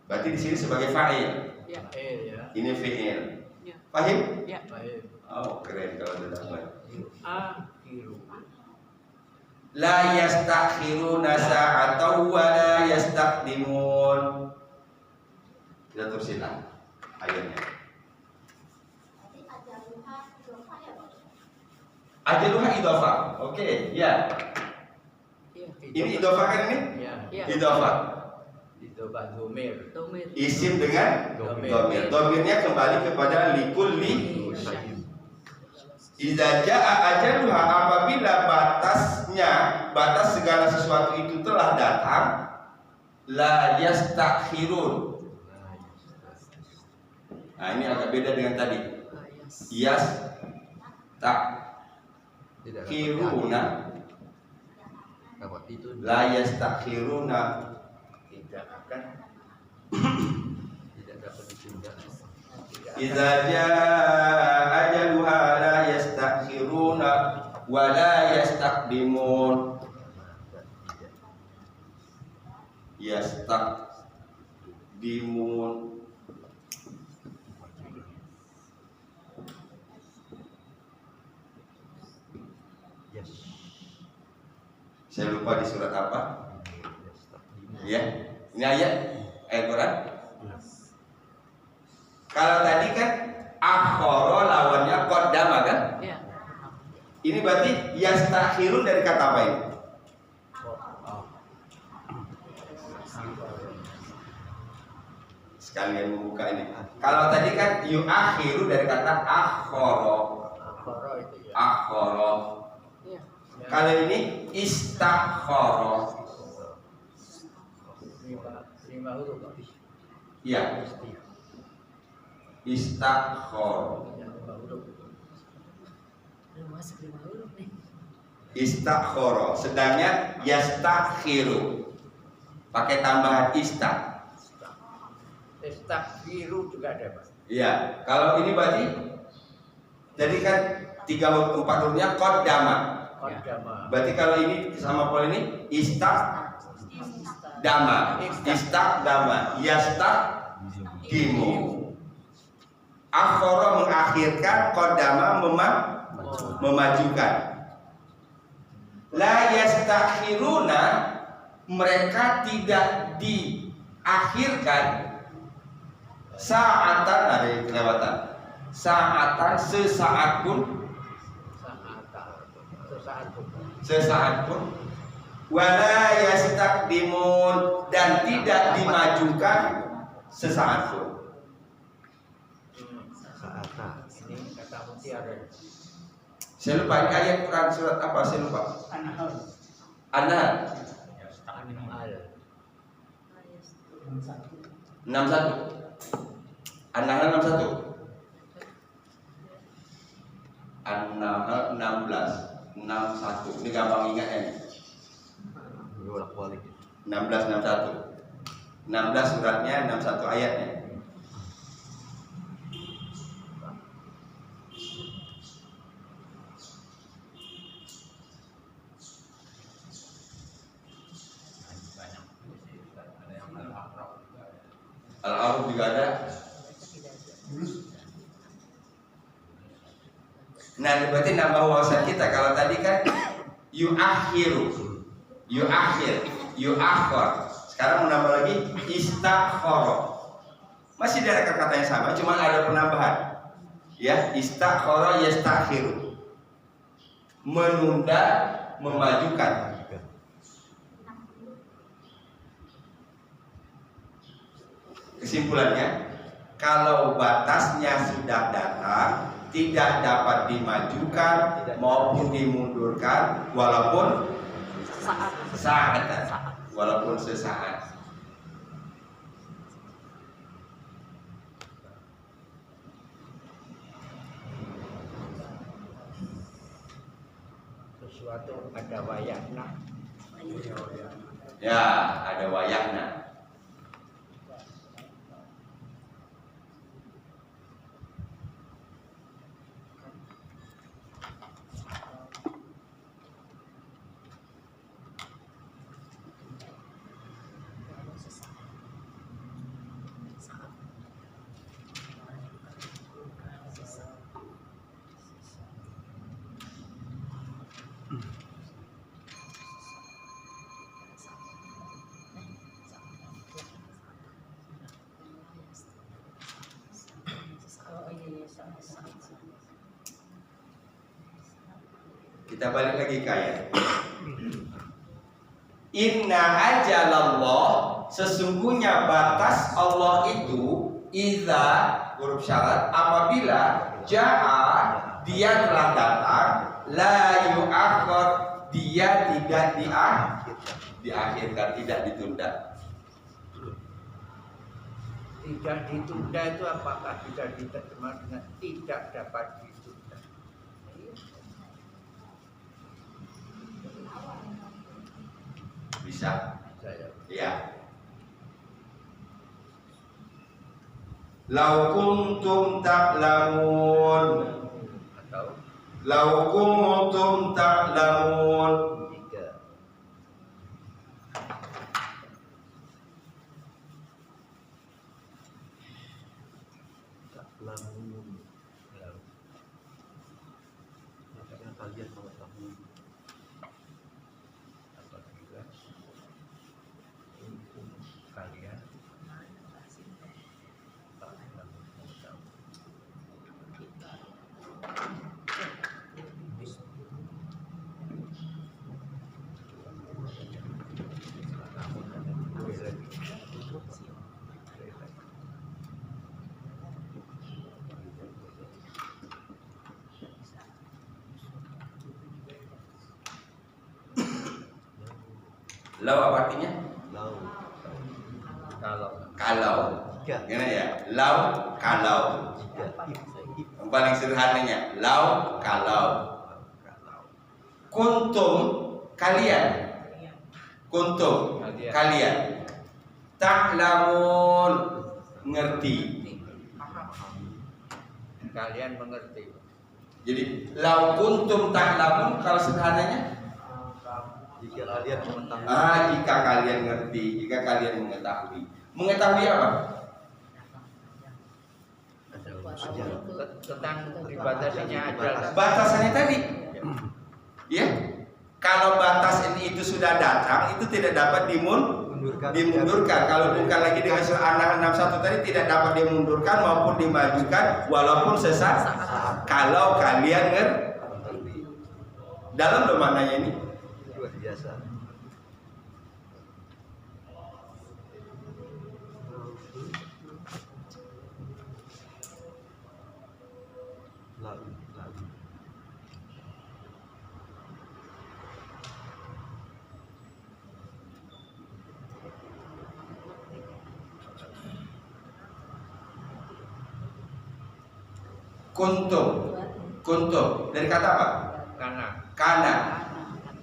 berarti di sini sebagai fa'il. Ya. Fa'il ya. Ini fi'il. Ya. Paham? Ya. Fa'il. Oh, keren kalau sudah dapat. Akhiru. La yastakhiruna sa'atan wa la yastaqdimun. Kita terusin lah ayatnya. Ajaluha idhofah. Oke, ya. Ya. Ini idhofah kan ini? Ya. Ya. Idhofah. Itu Pak Domir. Domir. Isim dengan Domir. domir. Domirnya kembali kepada likulli. Idza jaa ajaluha, apabila batasnya, batas segala sesuatu itu telah datang, la yastakhirun. Nah, ini agak beda dengan tadi. Yas tak Tidak kiruna, dapat itu. la yastakhiruna. Tidak akan. Tidak dapat ditunda. Idza jaa ajaluha la yastakhiruna wa la yastaqdimun. Yastaqdimun. Yes. Saya lupa di surat apa? Ya, ini ayat Quran. Kalau tadi kan akhara lawannya qaddama kan? Ya. Ini berarti yastakhirun dari kata apa ini? Sekalian membuka ini. Kalau tadi kan yuakhiru dari kata akhara. Akhara itu ya. Akhara. Ya. Kalau ini istakhara. Lima huruf Pak. Iya, istakhara. Ya, 5 huruf. Belum masuk 5 huruf nih. Istakhara. Sedangnya yastakhiru. Pakai tambahan ista. Istakhiru juga ada Pak. Iya, kalau ini berarti jadi kan 3 huruf 4 hurufnya qaddama. Qaddama. Berarti kalau ini sama pola ini istakdama, istakdama, yastakdimu. Akhara mengakhirkan, qaddama memajukan. La yastakhiruna, mereka tidak diakhirkan. Sa'atan, ada yang kelewatan. Sa'atan, sesaat pun, sesaat pun, wala yastaqdimun, dan tidak dimajukan sesaat pun. Saata. Ini kata mutiara. Saya lupa ini ayat Quran surat apa, saya lupa. An-Nahl. An-Nahl Al. 61. An-Nahl 61. An-Nahl 16 61. Ini gampang ingatnya nih. Bolak balik. 16 61. 16 suratnya, 61 ayatnya. Al-Aruf juga ada. Nah, berarti nambah wawasan kita. Kalau tadi kan yu'akhiru, yu'akhir. Sekarang menambah lagi istakhara. Masih ada kata yang sama, cuma ada penambahan. Ya, istakhara yastakhiru. Menunda, memajukan. Kesimpulannya, kalau batasnya sudah datang, tidak dapat dimajukan maupun dimundurkan, walaupun sesaat. Sesuatu ada wayahna. Ya, ada wayahna. Kita balik lagi ke ayat. Inna ajalallah, sesungguhnya batas Allah itu iza huruf syarat, apabila ja'a, dia telah datang, la yu'akhir, dia tidak diakhirkan, tidak ditunda. Tidak ditunda itu apakah bisa diterjemah dengan tidak dapat ditunda? Bisa? Saya Ya. Lau kuntum ta'lamun, atau lau kuntum ta'lamun. Tiga. Tak lamun. Makanya kalian mengetahui. apabila hukum kalian tak mengetahui. Lau apa artinya? Lau. Kalau Tiga. Gimana ya? Lau, kalau. Tiga. Yang paling sederhananya, lau, kalau. Kalau. Kuntum, kalian. Kuntum, kalian. Ta'lamun, ngerti. kalian mengerti, Jadi, lau kuntum ta'lamun, kalau sederhananya, Jika kalian mengetahui. jika kalian ngerti, jika kalian mengetahui. Mengetahui apa? Ada sejarah. tentang dibatasinya ajal. Batasannya tadi. Ya. Kalau batas ini itu sudah datang, itu tidak dapat dimundurkan. Kalau bukan lagi dengan surah An-Nahl 61 tadi, tidak dapat dimundurkan maupun dimajukan walaupun sesaat. Kalau kalian Mengerti. dalam loh maknanya ini. Luar biasa. Lalu. Kuntum dari kata apa? Karena Kana.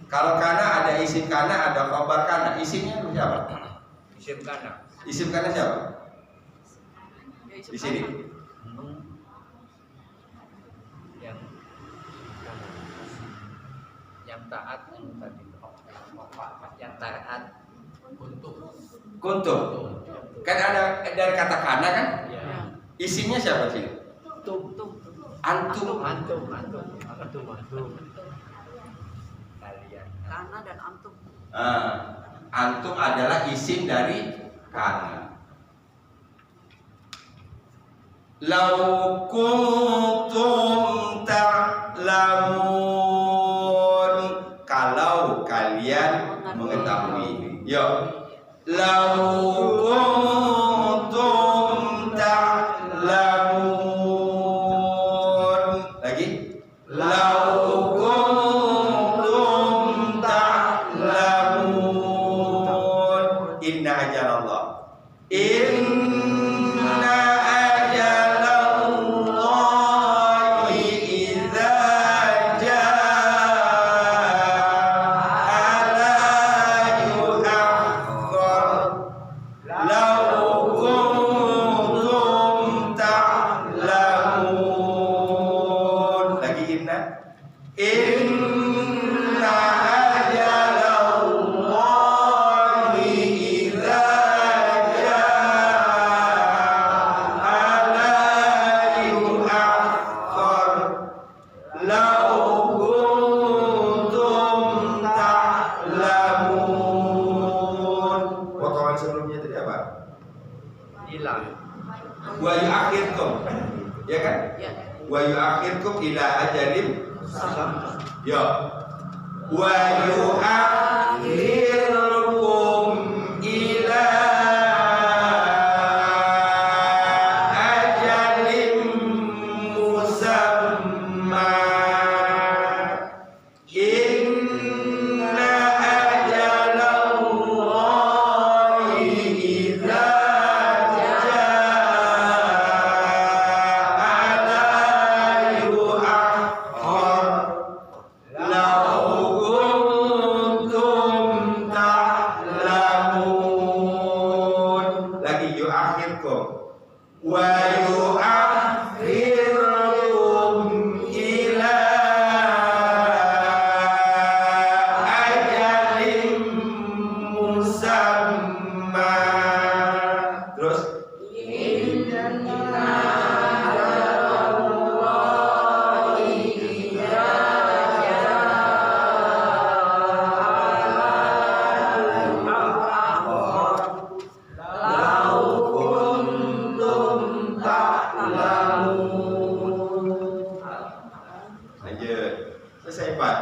Kalau kana ada isim kana, ada khabar kana. Isimnya siapa? isim kana Isim kana siapa? Di sini. yang taat tadi, yang taat Kuntum. Kan ada dari kata kana kan? Ya. Isimnya siapa sih? Tum. Antum. Antum. Kalian. Kana dan antum. Antum adalah isim dari kana. Lau kuntum ta'lamun, kalau kalian mengetahui. Yo. Lau kuntum ta'lamun. Lagi. Lau kuntum ta'lamun. Inna ajalallah. Inna ajalallahi idza jaa la yu'akhkhar. Lau kuntum ta'lamun. Lagi inna. Inna ajalallahi idza jaa la yu'akhkhar. Lau kuntum ta'lamun. Potongan sebelumnya tadi apa? Hilang. Wa yu'akhirkum. Ya kan? Ya. Wa yu'akhirkum ila ajalin. Ya. Wa yu'akhirkum ila ajalin musamma. Inna ajalallahi idza jaa la yu'akhkhar. Lau kuntum ta'lamun. Lagi yu'akhirkum. Wa yu'akhirkum ila ajalin musamma. Terus lanjut. Selesai Pak.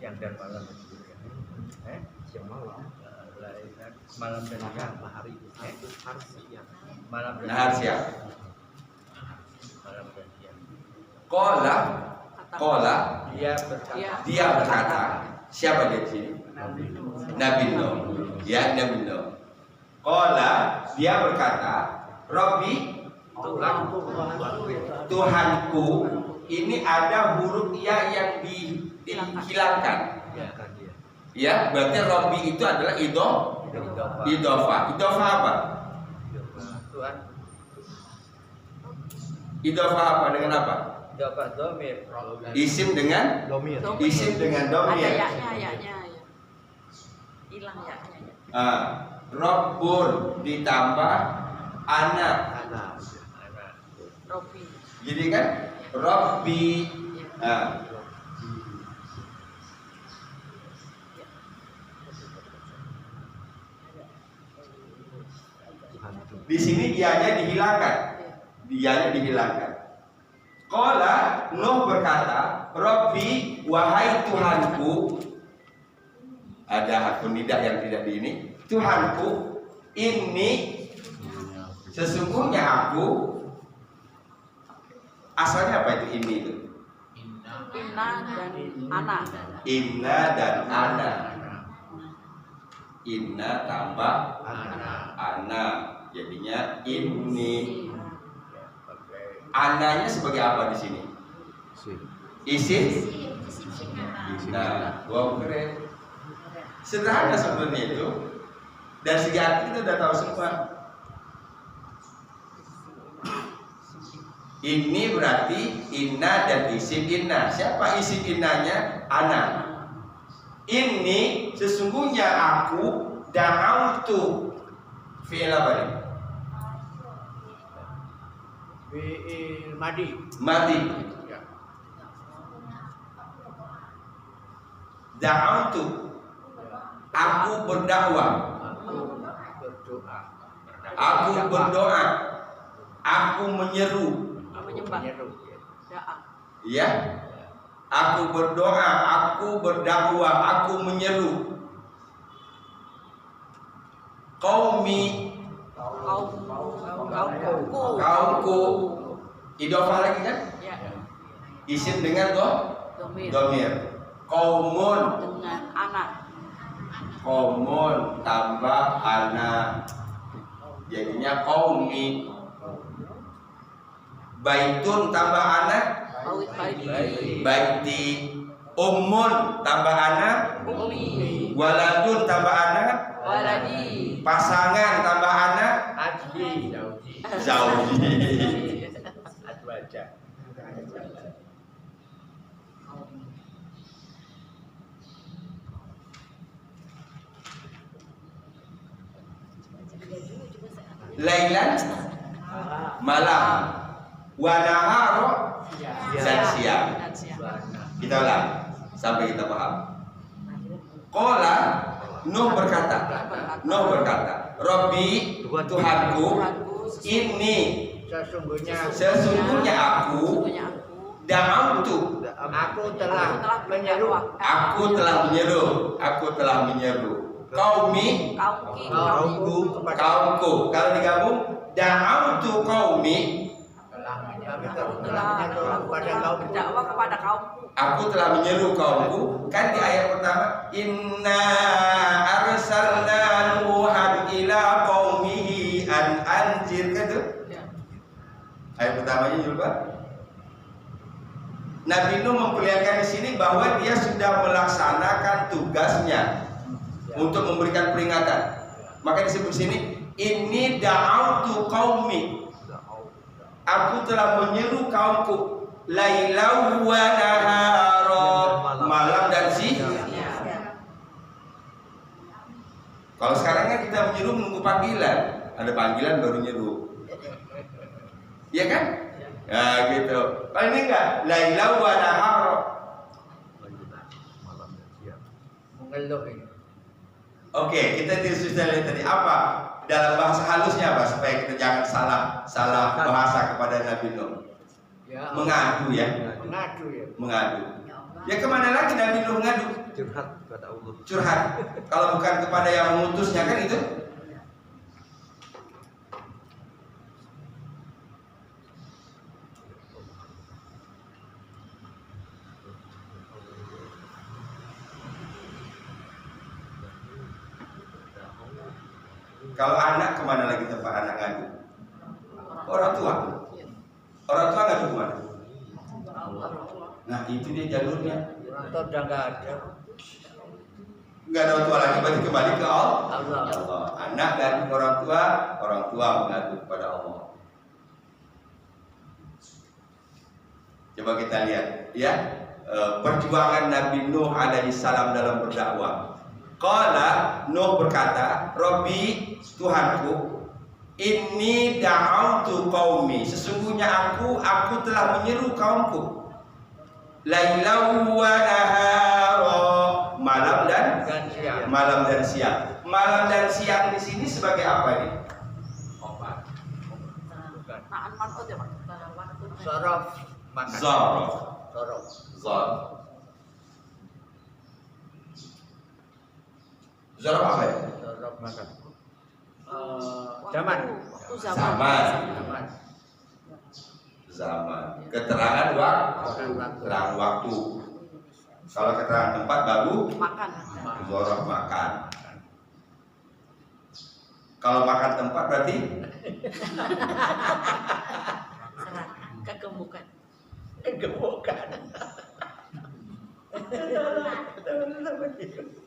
Siang dan malam. Siang malam. Malam dan siang. Hari harus siang. Malam dan Nahar siang. Malam dan siang. Qala Dia berkata. dia berkata, siapa dia di sini? Nabi Nuh. Ya, Nabi Nuh. Qala dia berkata, Rabbi, Tuhanku, ini ada huruf ya yang dihilangkan. Ya kan dia. Ya, berarti Rabbi itu adalah idhofah. Idhofah apa? Tuhan. Idhofah apa dengan apa? Dapat domir. Isim dengan Domir. isim dengan Ada domir. yaknya, ya. Hilang yaknya. Rabbun ditambah anak. Anak. Robi. Jadi kan Rabbi. Di sini dianya dihilangkan. Dianya dihilangkan. Qala Nuh berkata, Rabbi, wahai Tuhanku. Ada hakun nidah yang tidak di ini. Tuhanku, ini sesungguhnya aku. Asalnya apa itu ini itu? Inna dan Ana. Inna dan ana. Inna tambah ana. Jadinya ini. Ananya sebagai apa di sini? Isim. Nah, wow keren. Sederhana sebenarnya itu. Dan segi arti kita udah tahu semua. Ini berarti inna dan isim inna. Siapa isim innanya? Ana. Ini sesungguhnya aku da'autu. Fi'il apa nih? Fi'il madi. Mati. Ya. Da'autu. Aku berdakwah. Aku berdoa. Aku berdoa. Aku menyeru. Menyembah. Menyeru. Da'a. Ya. Aku berdoa, aku berdakwah, aku menyeru. Qaumi, kaumku. Idhofah lagi kan? Ya. Isim dengan Domir. domir. Qaumun, Dengan anak. qaumun tambah ana. Jadinya qaumi. Baitun tambah anak. Bawit baiti. Baiti. Ummun tambah anak. Umi. Waladun tambah anak. Waladi. Pasangan tambah anak. Ajli. Zauji. Zauji. Azwaja. Lailan malam. Wa naharo dan siang. Dan siang. Kita ulang sampai kita paham. Qala Nuh berkata, Rabbi, Tuhanku, ini sesungguhnya aku da'autu. Aku telah menyeru. Aku telah menyeru. Qaumi, Kaumku. kaumku. Kalau digabung, da'autu qaumi. Kami telah menyeru kepada kaum. Berdakwah kepada kaumku. Aku telah menyeru kaumku. Kan di ayat pertama, Inna arsalna Nuhan ila qaumihi an anjir, kan tuh? Ya. Ayat pertamanya juga. Nabi Nuh memperlihatkan di sini bahwa dia sudah melaksanakan tugasnya untuk memberikan peringatan. Maka disebut sini, ini da'autu qaumi. Aku telah menyeru kaumku. Lailau wa nahara, malam dan siang. Kalau sekarang kan kita menyeru menunggu panggilan, ada panggilan baru nyeru. Iya kan? Ya gitu. Kalau ini enggak, lailau wa nahara. Mengeluh ini. Oke, kita sudah lihat tadi apa dalam bahasa halusnya apa supaya kita jangan salah bahasa kepada Nabi Nuh. Ya. Mengadu ya. Mengadu ya. Mengadu. Ya kemana lagi Nabi Nuh mengadu? Curhat kepada Allah. Curhat. Kalau bukan kepada yang mengutusnya kan itu. Kalau anak kemana lagi tempat anak ngadu? Orang tua. Orang tua ngadu kemana? Nah itu dia jalurnya. Orang tua udah nggak ada. Nggak ada orang tua lagi, berarti kembali ke Allah. Allah. Anak dan orang tua mengadu kepada Allah. Coba kita lihat ya, perjuangan Nabi Nuh alaihi salam dalam berdakwah. Qala Nuh berkata, Rabbi, Tuhanku, inni da'autu qaumi. Sesungguhnya aku telah menyeru kaumku. Lailau wa nahara, malam dan siang. Malam dan siang. Malam dan siang di sini sebagai apa nih? on ya Pak. Waktu. Sorof makan. Zaraf. Sorof. Zaraf. Zaraf apa ya? Sorof makan. Zaman. Waktu Zaman. Zaman. Zaman. Keterangan waktu. Keterangan waktu. Kalau keterangan tempat baru Makan. Zaraf makan. Kalau makan tempat berarti Serat. Kegemukan. Gemukan.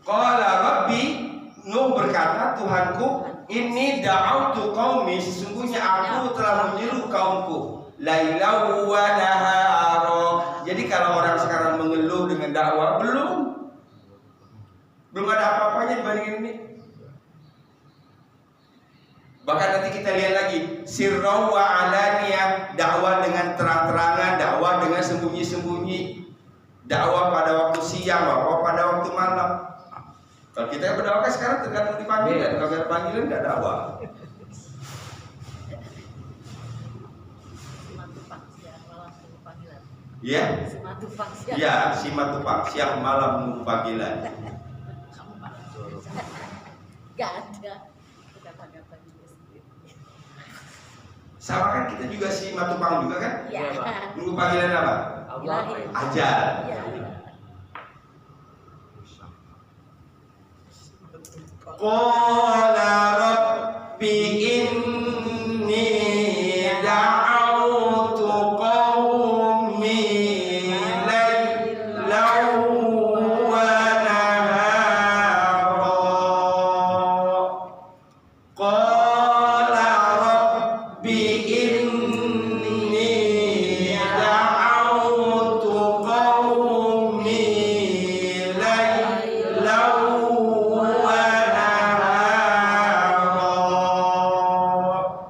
Qala Rabbi, Nuh berkata, Tuhanku, ini da'autu qaumi, sesungguhnya aku telah menyeru kaumku lailau wa nahara. Jadi kalau orang sekarang mengeluh dengan dakwah, belum ada apa-apanya dibandingin ini. Bahkan nanti kita lihat lagi sirra wa alaniyah, dakwah dengan terang-terangan, dakwah dengan sembunyi-sembunyi, dakwah pada waktu siang, dakwah pada waktu malam. Kalau kita berdakwah kan sekarang tergantung di panggilan. Kalau ada panggilan nggak dakwah. Simatupang siang malam tunggu panggilan. Ya, Simatupang siang. ya, simatupang siang malam menunggu panggilan. Kamu Pak. Gak ada. Kata-kata juga sendiri. Sama kan kita juga simatupang juga kan? Ya. Nunggu panggilan apa? Ilahi. Ajar. Ya. Qala Rabbi inni da'autu qaumi laylan wa nahara. Qala Rabbi inni da'autu qaumi laylan wa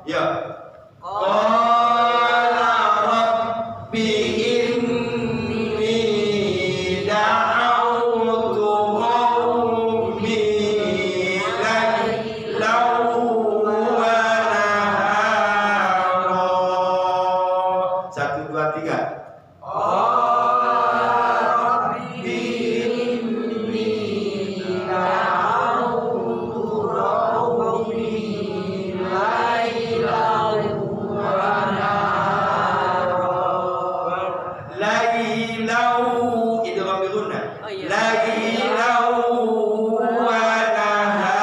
ya. Qala Rabbi inni da'autu qaumi laylan wa nahara. 1, 2, 3. Rabbi inni da'autu qaumi Lailau idgham bi gunnah. Oh, iya. Lailau wa nahara.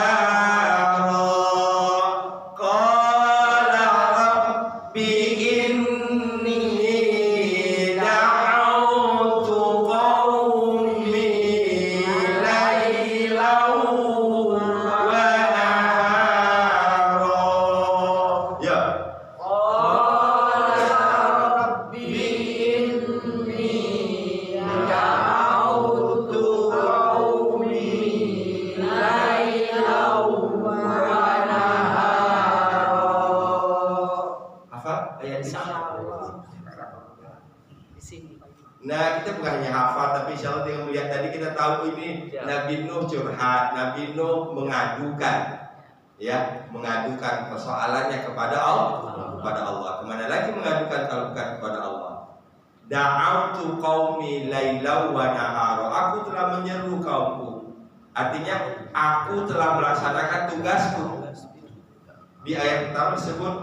Qala Rabbi inni da'autu qaumi lailau wa nahara. Ya. Hafal ayat ini? Di sini. Nah, kita bukan hanya hafal, tapi insya Allah dengan melihat tadi kita tahu ini Nabi Nuh curhat, Nabi Nuh mengadukan, ya, mengadukan persoalannya kepada Allah. Kemana lagi mengadukan kalau bukan kepada Allah? Da'autu qaumi lailau wa nahara. Aku telah menyeru kaumku. Artinya aku telah melaksanakan tugasku. Di ayat pertama disebut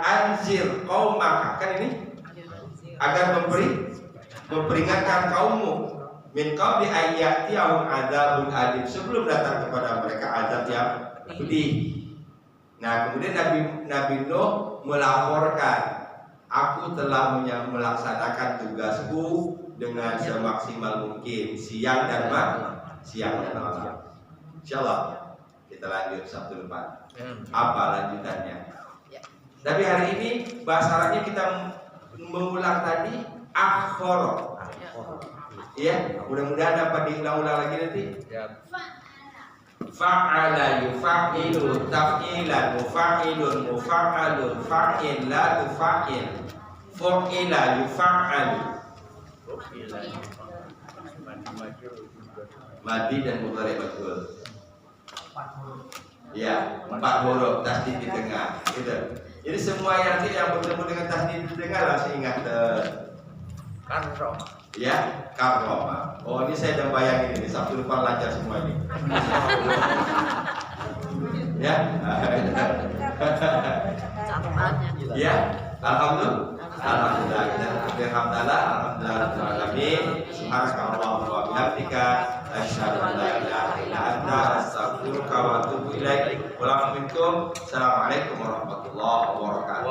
anzir qaumaka, kan ini agar memperingatkan kaummu min qabli ayyatiyahum adzabun alim, sebelum datang kepada mereka azab yang pedih. Nah, kemudian Nabi Nuh melaporkan, aku telah melaksanakan tugasku dengan semaksimal mungkin siang dan malam. Insyaallah kita lanjut Sabtu depan. Apa lanjutannya? Tapi hari ini bahasa Arabnya kita mengulang tadi akhor. Ya, mudah-mudahan dapat diulang-ulang lagi nanti. Fa'ala yufa'ilu taf'ilan mufa'ilun mufa'alun fa'il la tufa'il fu'ila yufa'alu. Madi dan mudhari majhul. Ya, 4 huruf tasdid di tengah, gitu. Jadi semua yang bertemu dengan tasdid di tengah langsung ingat Karoma. ya, karoma. Oh, ini saya udah bayangin ini, Sabtu depan lancar semua ini. Ya. Catatannya. Ya, alhamdulillah subhanakallahumma wa bihamdika asyhadu an la ilaha illa anta astaghfiruka wa atubu ilaik. Assalamualaikum warahmatullahi wabarakatuh.